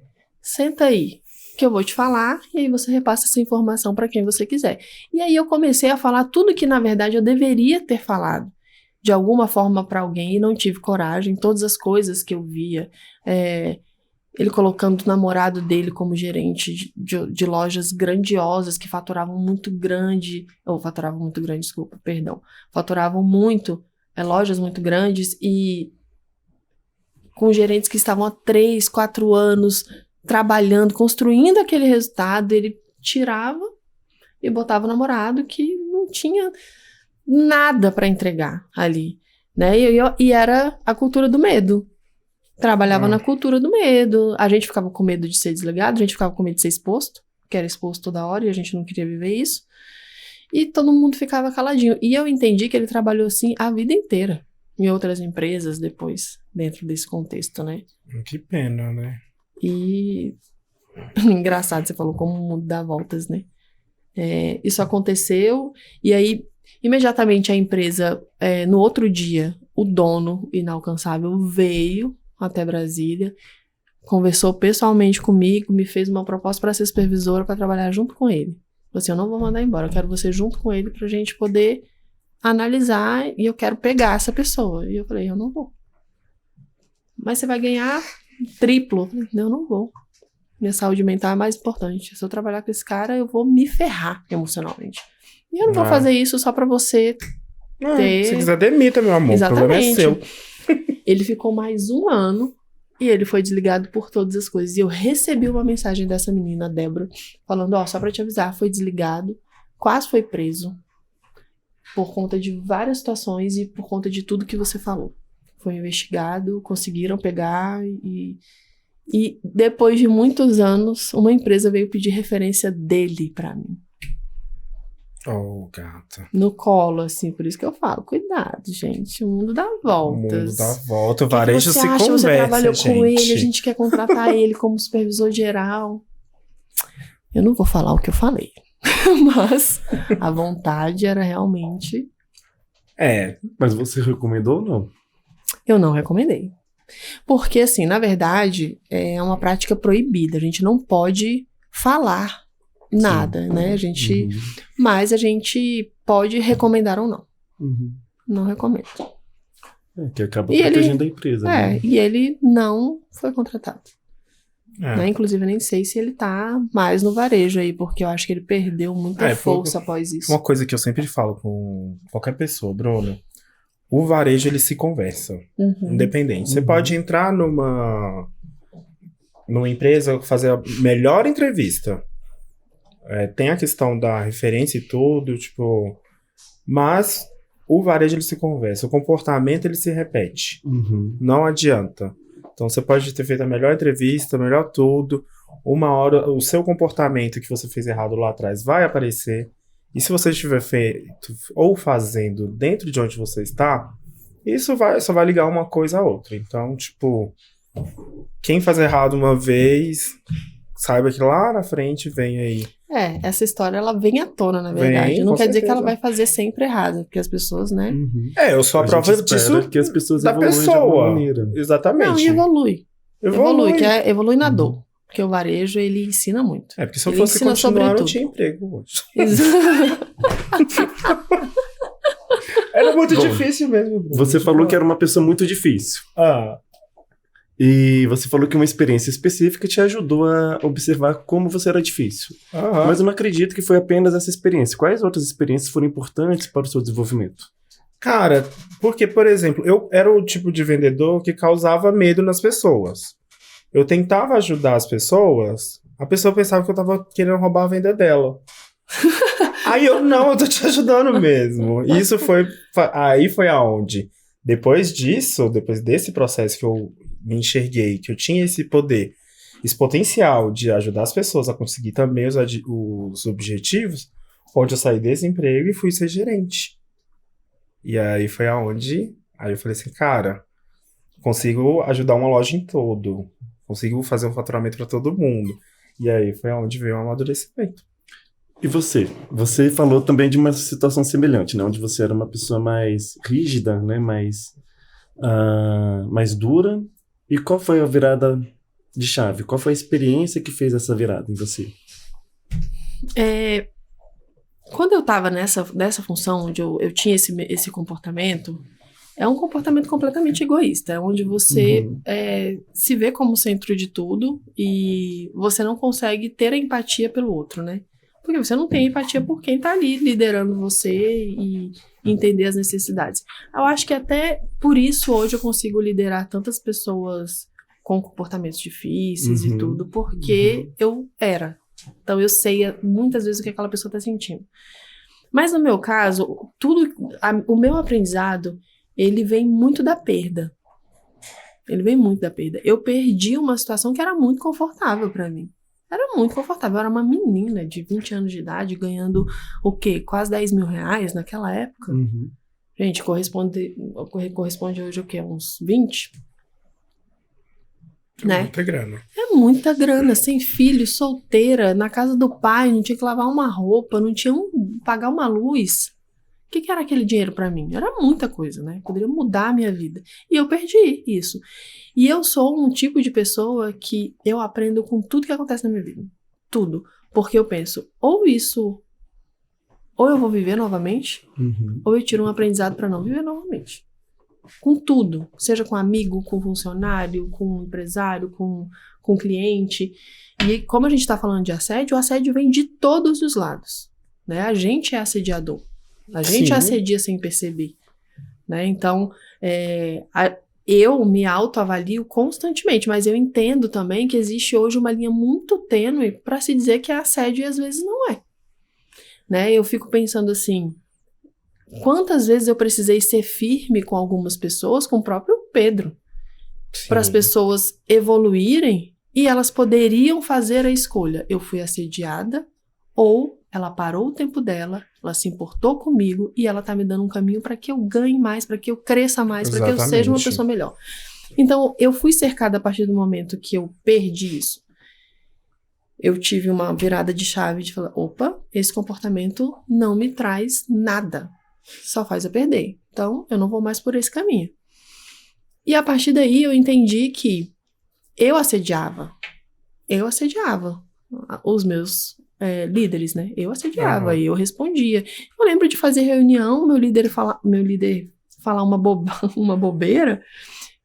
Senta aí, que eu vou te falar. E aí você repassa essa informação para quem você quiser. E aí eu comecei a falar tudo que, na verdade, eu deveria ter falado. De alguma forma para alguém. E não tive coragem. Todas as coisas que eu via. Ele colocando o namorado dele como gerente de lojas grandiosas que faturavam muito lojas muito grandes e com gerentes que estavam há 3, 4 anos trabalhando, construindo aquele resultado, ele tirava e botava o namorado que não tinha nada para entregar ali, né? E era a cultura do medo. Trabalhava na cultura do medo. A gente ficava com medo de ser desligado, a gente ficava com medo de ser exposto, que era exposto toda hora e a gente não queria viver isso. E todo mundo ficava caladinho. E eu entendi que ele trabalhou assim a vida inteira, em outras empresas depois, dentro desse contexto, né? Que pena, né? E engraçado, você falou como o mundo dá voltas, né? Isso aconteceu e aí, imediatamente a empresa, no outro dia, o dono inalcançável veio até Brasília, conversou pessoalmente comigo, me fez uma proposta para ser supervisora, para trabalhar junto com ele. Falei assim, eu não vou mandar embora, eu quero você junto com ele pra gente poder analisar e eu quero pegar essa pessoa. E eu falei, eu não vou. Mas você vai ganhar triplo. Eu falei, eu não vou. Minha saúde mental é mais importante. Se eu trabalhar com esse cara, eu vou me ferrar emocionalmente. E eu não vou fazer isso só pra você ter... Se quiser, demita, meu amor. Exatamente. O problema é seu. Ele ficou mais 1 ano e ele foi desligado por todas as coisas. E eu recebi uma mensagem dessa menina, Débora, falando, só pra te avisar, foi desligado, quase foi preso, por conta de várias situações e por conta de tudo que você falou. Foi investigado, conseguiram pegar e depois de muitos anos, uma empresa veio pedir referência dele pra mim. Oh, gata. No colo, assim, por isso que eu falo, cuidado, gente, o mundo dá voltas. O mundo dá volta, o varejo se conversa, você trabalhou gente. Com ele, a gente quer contratar ele como supervisor geral. Eu não vou falar o que eu falei, mas a vontade era realmente... Mas você recomendou ou não? Eu não recomendei. Porque, assim, na verdade, é uma prática proibida, a gente não pode falar nada, né? A gente, mas a gente pode recomendar ou não. Não recomendo. Que acaba protegendo a empresa. Né? E ele não foi contratado. Né? Inclusive, eu nem sei se ele tá mais no varejo aí, porque eu acho que ele perdeu muita força após isso. Uma coisa que eu sempre falo com qualquer pessoa, Bruno, o varejo, ele se conversa, independente. Você pode entrar numa empresa, fazer a melhor entrevista. Tem a questão da referência e tudo, tipo... Mas o varejo, ele se conversa. O comportamento, ele se repete. Não adianta. Então, você pode ter feito a melhor entrevista, melhor tudo. Uma hora, o seu comportamento que você fez errado lá atrás vai aparecer. E se você estiver feito ou fazendo dentro de onde você está, isso só vai ligar uma coisa a outra. Então, tipo, quem faz errado uma vez, saiba que lá na frente vem aí. Essa história, ela vem à tona, na verdade. Não quer dizer que ela vai fazer sempre errado, porque as pessoas, né? Eu sou a prova disso que as pessoas da evoluem pessoa. De alguma maneira. Exatamente. Não, e evolui, que evolui na dor. Porque o varejo, ele ensina muito. Porque se eu fosse continuar, eu não tinha emprego hoje. Era muito difícil mesmo. Bruno. Você falou que era uma pessoa muito difícil. E você falou que uma experiência específica te ajudou a observar como você era difícil. Mas eu não acredito que foi apenas essa experiência. Quais outras experiências foram importantes para o seu desenvolvimento? Cara, porque, por exemplo, eu era o tipo de vendedor que causava medo nas pessoas. Eu tentava ajudar as pessoas, a pessoa pensava que eu tava querendo roubar a venda dela. Aí eu tô te ajudando mesmo. Aí foi aonde? Depois desse processo que eu me enxerguei, que eu tinha esse poder, esse potencial de ajudar as pessoas a conseguir também os objetivos, onde eu saí desse emprego e fui ser gerente. E aí foi aonde... Aí eu falei assim, cara, consigo ajudar uma loja em todo, consigo fazer um faturamento para todo mundo. E aí foi aonde veio o amadurecimento. E você? Você falou também de uma situação semelhante, né? Onde você era uma pessoa mais rígida, né? Mais dura. E qual foi a virada de chave? Qual foi a experiência que fez essa virada em você? Quando eu estava nessa função, onde eu tinha esse comportamento, é um comportamento completamente egoísta, onde você se vê como centro de tudo e você não consegue ter a empatia pelo outro, né? Porque você não tem empatia por quem tá ali liderando você e entender as necessidades. Eu acho que até por isso hoje eu consigo liderar tantas pessoas com comportamentos difíceis e tudo, porque eu era. Então eu sei muitas vezes o que aquela pessoa tá sentindo. Mas no meu caso, o meu aprendizado, ele vem muito da perda. Eu perdi uma situação que era muito confortável pra mim. Era muito confortável. Eu era uma menina de 20 anos de idade ganhando o quê? Quase 10 mil reais naquela época. Gente, corresponde hoje o quê? Uns 20? Né? Muita grana. É muita grana, sem filho, solteira, na casa do pai, não tinha que lavar uma roupa, não tinha pagar uma luz. O que era aquele dinheiro pra mim? Era muita coisa, né? Poderia mudar a minha vida. E eu perdi isso. E eu sou um tipo de pessoa que eu aprendo com tudo que acontece na minha vida. Tudo. Porque eu penso, ou eu vou viver novamente, ou eu tiro um aprendizado pra não viver novamente. Com tudo. Seja com amigo, com funcionário, com empresário, com cliente. E como a gente tá falando de assédio, o assédio vem de todos os lados. Né? A gente é assediador. A gente assedia sem perceber, né? Então, eu me autoavalio constantemente, mas eu entendo também que existe hoje uma linha muito tênue para se dizer que é assédio e às vezes não é. Né? Eu fico pensando assim, quantas vezes eu precisei ser firme com algumas pessoas, com o próprio Pedro, para as pessoas evoluírem e elas poderiam fazer a escolha. Eu fui assediada ou ela parou o tempo dela, ela se importou comigo e ela tá me dando um caminho para que eu ganhe mais, para que eu cresça mais, para que eu seja uma pessoa melhor. Então, eu fui cercada a partir do momento que eu perdi isso. Eu tive uma virada de chave de falar, opa, esse comportamento não me traz nada, só faz eu perder. Então, eu não vou mais por esse caminho. E a partir daí, eu entendi que eu assediava os meus líderes, né? Eu assediava e eu respondia. Eu lembro de fazer reunião, meu líder falar uma bobeira.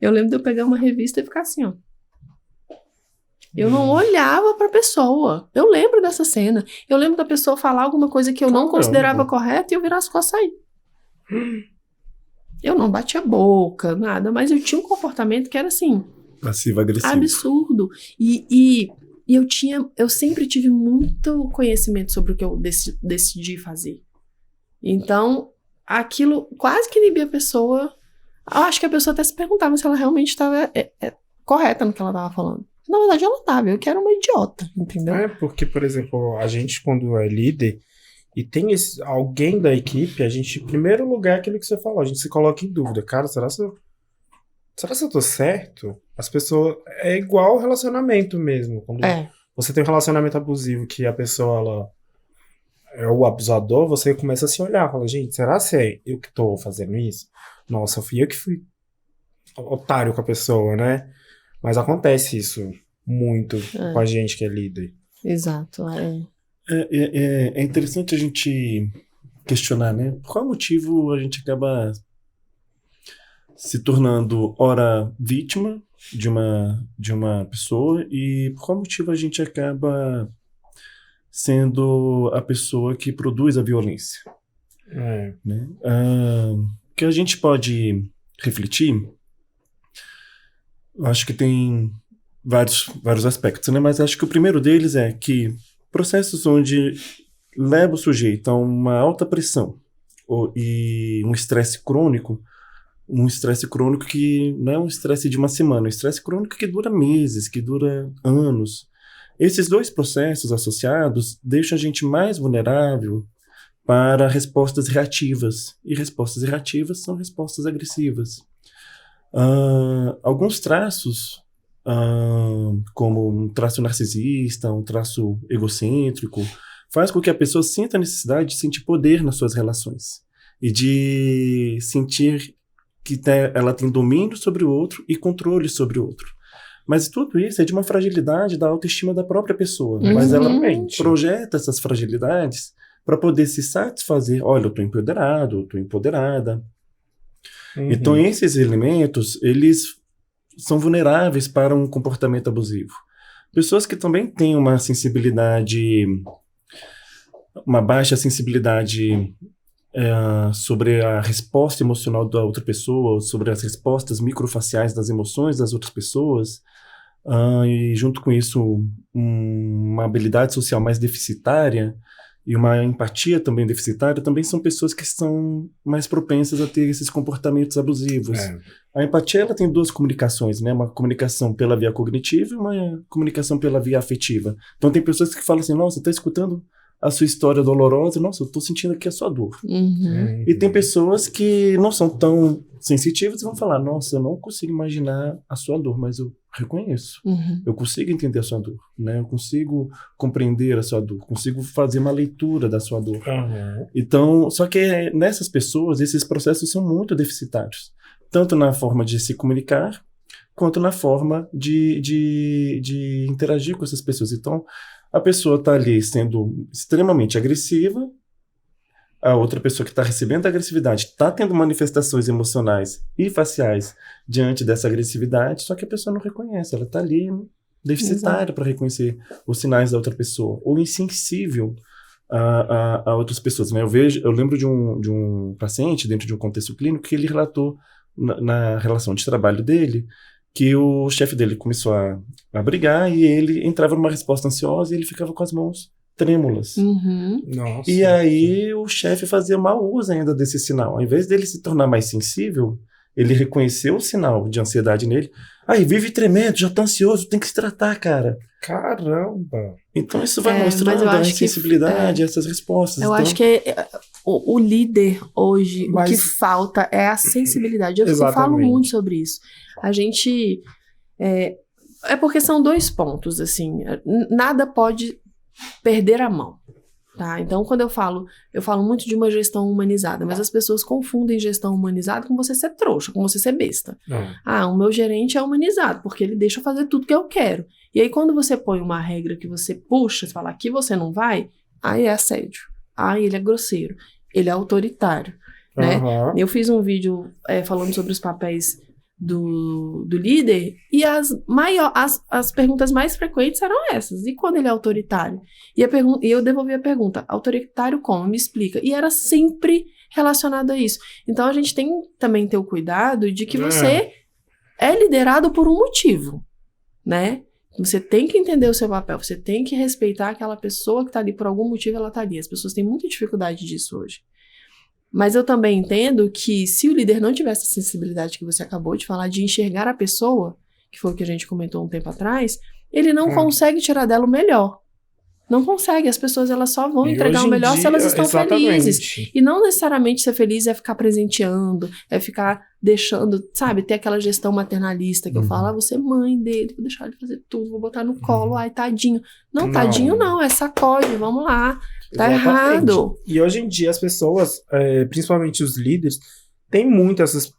Eu lembro de eu pegar uma revista e ficar assim, ó. Eu não olhava pra pessoa. Eu lembro dessa cena. Eu lembro da pessoa falar alguma coisa que eu não considerava correta e eu virar as costas e sair. Eu não batia a boca, nada, mas eu tinha um comportamento que era assim... passivo-agressivo. Absurdo. E eu sempre tive muito conhecimento sobre o que eu decidi fazer. Então, aquilo quase que inibia a pessoa. Eu acho que a pessoa até se perguntava se ela realmente estava correta no que ela estava falando. Na verdade, ela estava. Eu que era uma idiota, entendeu? Porque, por exemplo, a gente, quando é líder e tem alguém da equipe, a gente, em primeiro lugar, aquilo que você falou, a gente se coloca em dúvida. Cara, será que eu tô certo? As pessoas... É igual relacionamento mesmo. Quando você tem um relacionamento abusivo que a pessoa, ela é o abusador, você começa a se olhar. Fala, gente, será que é eu que tô fazendo isso? Nossa, fui eu que fui otário com a pessoa, né? Mas acontece isso muito com a gente que é líder. Exato. É interessante a gente questionar, né? Por qual motivo a gente acaba se tornando, ora, vítima de uma pessoa e por qual motivo a gente acaba sendo a pessoa que produz a violência. Né? Que a gente pode refletir, eu acho que tem vários aspectos, né? Mas acho que o primeiro deles é que processos onde leva o sujeito a uma alta pressão e um estresse crônico que não é um estresse de uma semana, é um estresse crônico que dura meses, que dura anos. Esses dois processos associados deixam a gente mais vulnerável para respostas reativas. E respostas reativas são respostas agressivas. Alguns traços, como um traço narcisista, um traço egocêntrico, faz com que a pessoa sinta a necessidade de sentir poder nas suas relações e de sentir que ela tem domínio sobre o outro e controle sobre o outro. Mas tudo isso é de uma fragilidade da autoestima da própria pessoa. Mas ela projeta essas fragilidades para poder se satisfazer. Olha, eu estou empoderado, eu estou empoderada. Então, esses elementos, eles são vulneráveis para um comportamento abusivo. Pessoas que também têm uma baixa sensibilidade sobre a resposta emocional da outra pessoa, sobre as respostas microfaciais das emoções das outras pessoas, e junto com isso uma habilidade social mais deficitária e uma empatia também deficitária, também são pessoas que são mais propensas a ter esses comportamentos abusivos. A empatia, ela tem duas comunicações, né? Uma comunicação pela via cognitiva e uma comunicação pela via afetiva. Então tem pessoas que falam assim, nossa, tá escutando a sua história dolorosa, nossa, eu tô sentindo aqui a sua dor. E tem pessoas que não são tão sensitivas e vão falar, nossa, eu não consigo imaginar a sua dor, mas eu reconheço. Eu consigo entender a sua dor, né? Eu consigo compreender a sua dor, consigo fazer uma leitura da sua dor. Então, só que nessas pessoas, esses processos são muito deficitários, tanto na forma de se comunicar, quanto na forma de interagir com essas pessoas. Então, a pessoa está ali sendo extremamente agressiva, a outra pessoa que está recebendo a agressividade está tendo manifestações emocionais e faciais diante dessa agressividade, só que a pessoa não reconhece, ela está ali deficitária para reconhecer os sinais da outra pessoa, ou insensível a outras pessoas. Né? Eu lembro de um paciente dentro de um contexto clínico que ele relatou na relação de trabalho dele, que o chefe dele começou a brigar e ele entrava numa resposta ansiosa e ele ficava com as mãos trêmulas. Nossa. E aí o chefe fazia mau uso ainda desse sinal. Ao invés dele se tornar mais sensível, ele reconheceu o sinal de ansiedade nele. Aí, vive tremendo, já tá ansioso, tem que se tratar, cara. Caramba! Então isso vai mostrando a insensibilidade, essas respostas. Eu acho que o líder hoje, o que falta é a sensibilidade. Eu falo muito sobre isso. A gente... É porque são dois pontos, assim. Nada pode perder a mão. Tá? Então, quando eu falo muito de uma gestão humanizada, mas as pessoas confundem gestão humanizada com você ser trouxa, com você ser besta. O meu gerente é humanizado, porque ele deixa eu fazer tudo que eu quero. E aí, quando você põe uma regra que você puxa, você fala, aqui você não vai, aí é assédio. Aí ele é grosseiro, ele é autoritário, né? Eu fiz um vídeo falando sobre os papéis do líder, e as perguntas mais frequentes eram essas. E quando ele é autoritário? E eu devolvi a pergunta, autoritário como? Me explica. E era sempre relacionado a isso. Então a gente tem também ter o cuidado de que você é liderado por um motivo, né? Você tem que entender o seu papel, você tem que respeitar aquela pessoa que tá ali, por algum motivo ela tá ali. As pessoas têm muita dificuldade disso hoje. Mas eu também entendo que se o líder não tiver essa sensibilidade que você acabou de falar, de enxergar a pessoa, que foi o que a gente comentou um tempo atrás, ele não consegue tirar dela o melhor. Não consegue. As pessoas elas só vão entregar o melhor se elas estão felizes. E não necessariamente ser feliz é ficar presenteando, é ficar deixando, sabe, ter aquela gestão maternalista que eu falo, você é mãe dele, vou deixar ele fazer tudo, vou botar no colo, ai, tadinho. Não, tadinho não, é sacode, vamos lá. Tá errado. E hoje em dia as pessoas, principalmente os líderes, tem muito essas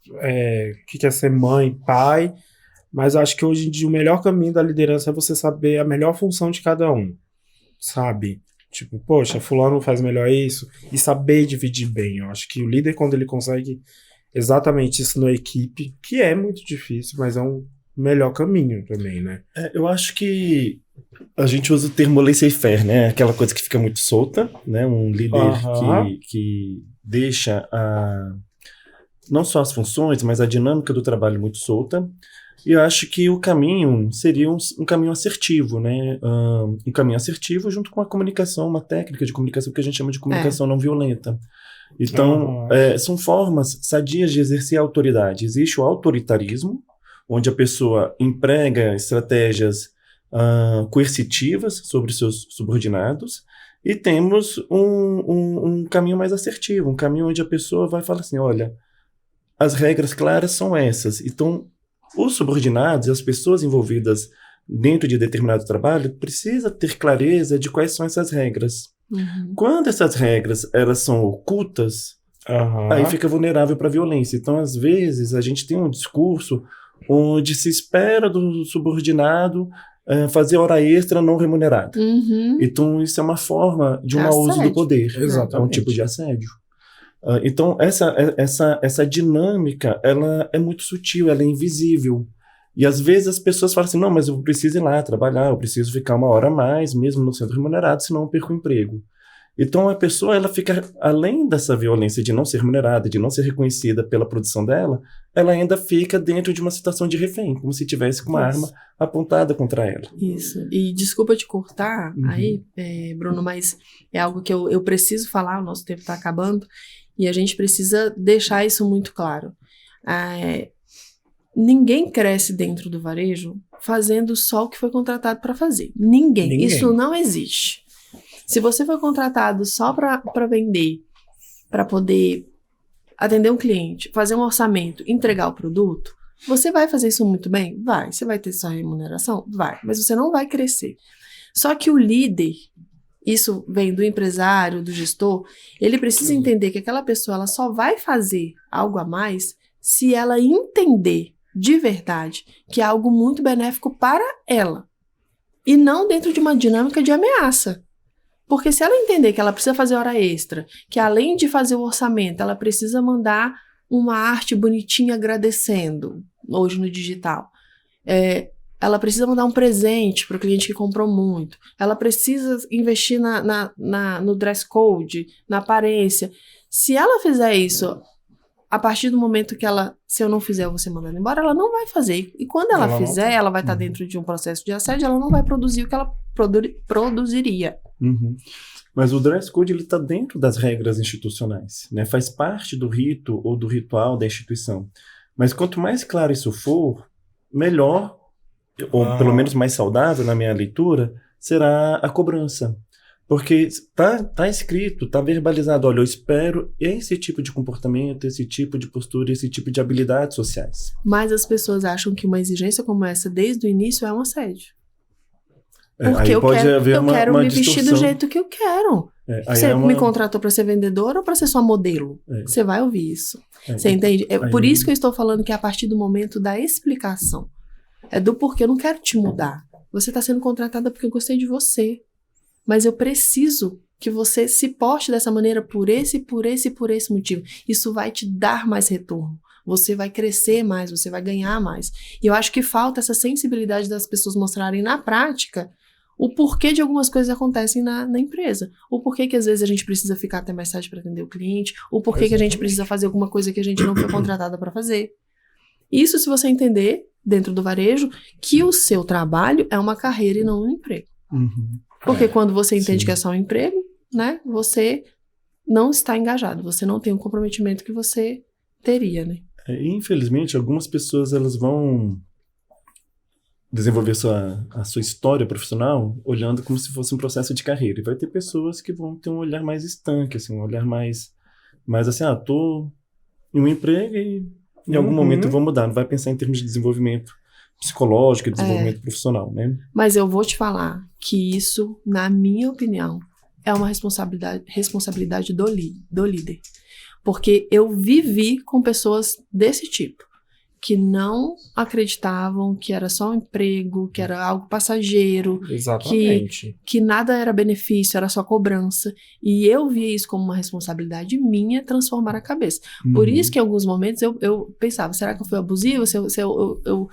que quer ser mãe, pai, mas eu acho que hoje em dia o melhor caminho da liderança é você saber a melhor função de cada um, sabe? Tipo, poxa, fulano faz melhor isso, e saber dividir bem. Eu acho que o líder, quando ele consegue exatamente isso na equipe, que é muito difícil, mas é um melhor caminho também, né? Eu acho que a gente usa o termo laissez-faire, né? Aquela coisa que fica muito solta, né? Um líder que deixa não só as funções, mas a dinâmica do trabalho muito solta. E eu acho que o caminho seria um caminho assertivo, né? Um caminho assertivo junto com a comunicação, uma técnica de comunicação que a gente chama de comunicação não violenta. Então, são formas sadias de exercer a autoridade. Existe o autoritarismo, onde a pessoa emprega estratégias coercitivas sobre seus subordinados, e temos um caminho mais assertivo, um caminho onde a pessoa vai falar assim, olha, as regras claras são essas. Então, os subordinados e as pessoas envolvidas dentro de determinado trabalho precisam ter clareza de quais são essas regras. Quando essas regras elas são ocultas, aí fica vulnerável para a violência. Então, às vezes, a gente tem um discurso onde se espera do subordinado fazer hora extra não remunerada. Então, isso é uma forma de mau uso do poder. Exatamente. É um tipo de assédio. Então, essa dinâmica, ela é muito sutil, ela é invisível. E, às vezes, as pessoas falam assim, não, mas eu preciso ir lá trabalhar, eu preciso ficar uma hora a mais, mesmo não sendo remunerado, senão eu perco o emprego. Então, a pessoa, ela fica, além dessa violência de não ser remunerada, de não ser reconhecida pela produção dela, ela ainda fica dentro de uma situação de refém, como se tivesse com uma arma apontada contra ela. Isso. E desculpa te cortar aí, Bruno, mas é algo que eu preciso falar, o nosso tempo está acabando, e a gente precisa deixar isso muito claro. Ninguém cresce dentro do varejo fazendo só o que foi contratado para fazer. Ninguém. Isso não existe. Se você foi contratado só para vender, para poder atender um cliente, fazer um orçamento, entregar o produto, você vai fazer isso muito bem? Vai. Você vai ter sua remuneração? Vai. Mas você não vai crescer. Só que o líder, isso vem do empresário, do gestor, ele precisa entender que aquela pessoa ela só vai fazer algo a mais se ela entender de verdade que é algo muito benéfico para ela. E não dentro de uma dinâmica de ameaça. Porque se ela entender que ela precisa fazer hora extra, que além de fazer o orçamento, ela precisa mandar uma arte bonitinha agradecendo, hoje no digital, ela precisa mandar um presente para o cliente que comprou muito, ela precisa investir no dress code, na aparência. Se ela fizer isso, a partir do momento que se eu não fizer, eu vou ser mandada embora, ela não vai fazer. E quando ela fizer, ela vai estar dentro de um processo de assédio, ela não vai produzir o que ela produziria. Mas o dress code ele está dentro das regras institucionais, né? Faz parte do rito ou do ritual da instituição. Mas quanto mais claro isso for, melhor, ou pelo menos mais saudável na minha leitura, será a cobrança. Porque tá escrito, tá verbalizado, olha, eu espero esse tipo de comportamento, esse tipo de postura, esse tipo de habilidades sociais. Mas as pessoas acham que uma exigência como essa, desde o início, é um assédio. Porque eu quero me vestir do jeito que eu quero. Você me contratou para ser vendedora ou para ser sua modelo? Você vai ouvir isso. Você entende? Por isso que eu estou falando que é a partir do momento da explicação. É do porquê eu não quero te mudar. Você está sendo contratada porque eu gostei de você. Mas eu preciso que você se porte dessa maneira por esse motivo. Isso vai te dar mais retorno. Você vai crescer mais, você vai ganhar mais. E eu acho que falta essa sensibilidade das pessoas mostrarem na prática o porquê de algumas coisas acontecem na empresa. O porquê que às vezes a gente precisa ficar até mais tarde para atender o cliente. O porquê que a gente precisa fazer alguma coisa que a gente não foi contratada para fazer. Isso se você entender, dentro do varejo, que o seu trabalho é uma carreira e não um emprego. Porque quando você entende que é só um emprego, né, você não está engajado. Você não tem o comprometimento que você teria, né? Infelizmente, algumas pessoas elas vão desenvolver a sua história profissional olhando como se fosse um processo de carreira. E vai ter pessoas que vão ter um olhar mais estanque, assim, um olhar mais assim, tô em um emprego e em algum momento eu vou mudar. Não vai pensar em termos de desenvolvimento psicológico e desenvolvimento profissional, né? Mas eu vou te falar que isso, na minha opinião, é uma responsabilidade do líder. Porque eu vivi com pessoas desse tipo, que não acreditavam que era só um emprego, que era algo passageiro, que nada era benefício, era só cobrança. E eu via isso como uma responsabilidade minha transformar a cabeça. Por isso que em alguns momentos eu pensava, será que eu fui abusiva? Eu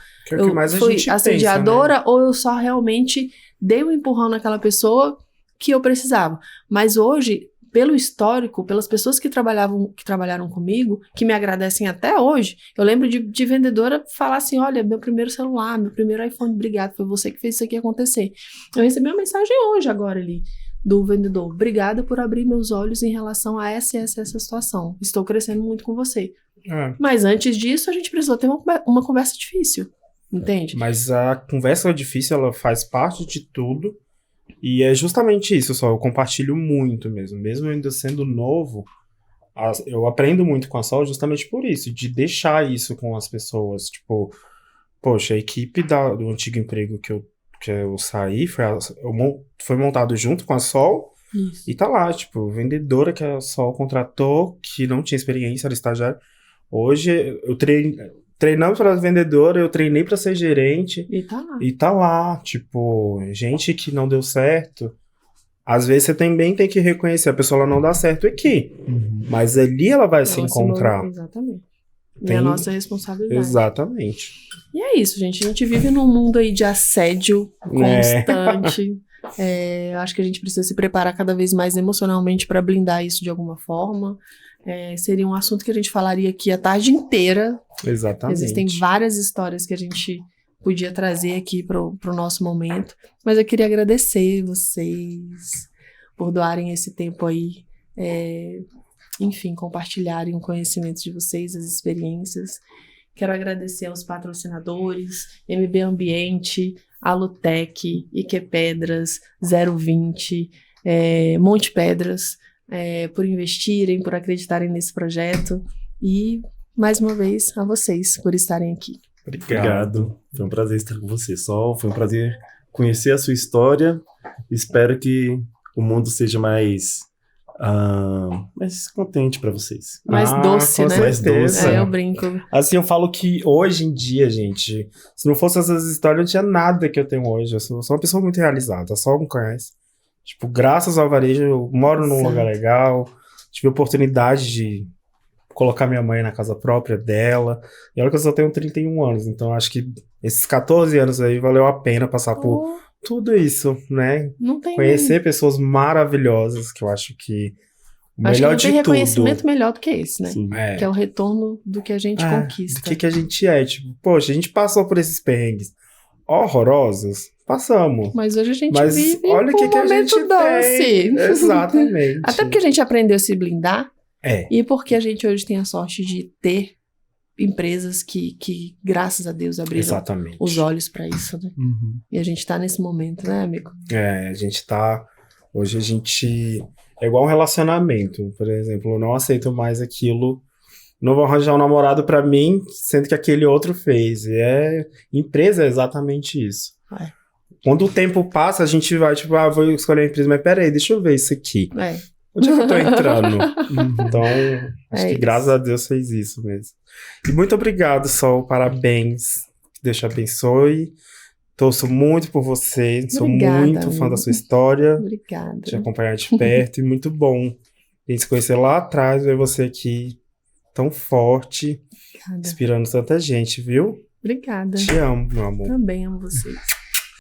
fui assediadora, né? Ou eu só realmente dei um empurrão naquela pessoa que eu precisava. Mas hoje, pelo histórico, pelas pessoas que trabalharam comigo, que me agradecem até hoje, eu lembro de vendedora falar assim, olha, meu primeiro celular, meu primeiro iPhone, obrigado, foi você que fez isso aqui acontecer. Eu recebi uma mensagem hoje agora ali, do vendedor, obrigada por abrir meus olhos em relação a essa situação, estou crescendo muito com você. Mas antes disso, a gente precisou ter uma conversa difícil, entende? Mas a conversa difícil, ela faz parte de tudo. E é justamente isso, eu compartilho muito mesmo ainda sendo novo, eu aprendo muito com a Sol justamente por isso, de deixar isso com as pessoas, tipo, poxa, a equipe do antigo emprego que eu saí, foi montado junto com a Sol, isso. E tá lá, tipo, vendedora que a Sol contratou, que não tinha experiência, era estagiária, hoje eu treinando para vendedora, eu treinei para ser gerente. E tá lá. Tipo, gente que não deu certo. Às vezes você também tem que reconhecer, a pessoa não dá certo aqui. Mas ali ela vai se encontrar. Exatamente. É a nossa responsabilidade. Exatamente. E é isso, gente. A gente vive num mundo aí de assédio constante. Eu acho que a gente precisa se preparar cada vez mais emocionalmente para blindar isso de alguma forma. Seria um assunto que a gente falaria aqui a tarde inteira. Exatamente. Existem várias histórias que a gente podia trazer aqui pro nosso momento. Mas eu queria agradecer vocês por doarem esse tempo aí. Enfim, compartilharem o conhecimento de vocês, as experiências. Quero agradecer aos patrocinadores, MB Ambiente, Alutec, Iquepedras, 020, Monte Pedras, por investirem, por acreditarem nesse projeto e, mais uma vez, a vocês por estarem aqui. Obrigado. Foi um prazer estar com você, Sol. Foi um prazer conhecer a sua história. Espero que o mundo seja mais contente para vocês. Mais doce, né? Mais doce. Eu brinco. Assim, eu falo que hoje em dia, gente, se não fosse essas histórias, não tinha nada que eu tenho hoje. Eu sou uma pessoa muito realizada, só me conhece. Tipo, graças ao varejo, eu moro num lugar legal, tive a oportunidade de colocar minha mãe na casa própria dela, e olha que eu só tenho 31 anos, então acho que esses 14 anos aí valeu a pena passar por tudo isso, né? Conhecer pessoas maravilhosas, que eu acho que o melhor de tudo... Acho que não tem reconhecimento melhor do que esse, né? Sim. Que é o retorno do que a gente conquista. Do que a gente é, tipo, poxa, a gente passou por esses perrengues horrorosos, passamos. Mas hoje a gente vive olha que a gente doce. Tem. Exatamente. Até porque a gente aprendeu a se blindar. E porque a gente hoje tem a sorte de ter empresas que graças a Deus, abriram os olhos para isso, né? E a gente tá nesse momento, né, amigo? A gente tá... Hoje a gente... É igual um relacionamento, por exemplo. Eu não aceito mais aquilo... Não vou arranjar um namorado pra mim, sendo que aquele outro fez. Empresa é exatamente isso. Quando o tempo passa, a gente vai, tipo, vou escolher a empresa, mas peraí, deixa eu ver isso aqui. Onde é que eu tô entrando? Então, acho que graças a Deus fez isso mesmo. E muito obrigado, Sol, parabéns. Que Deus te abençoe. Torço muito por você, sou muito fã da sua história. Obrigada. Te acompanhar de perto e muito bom a gente se conhecer lá atrás, ver você aqui tão forte, inspirando tanta gente, viu? Obrigada. Te amo, meu amor. Também amo vocês.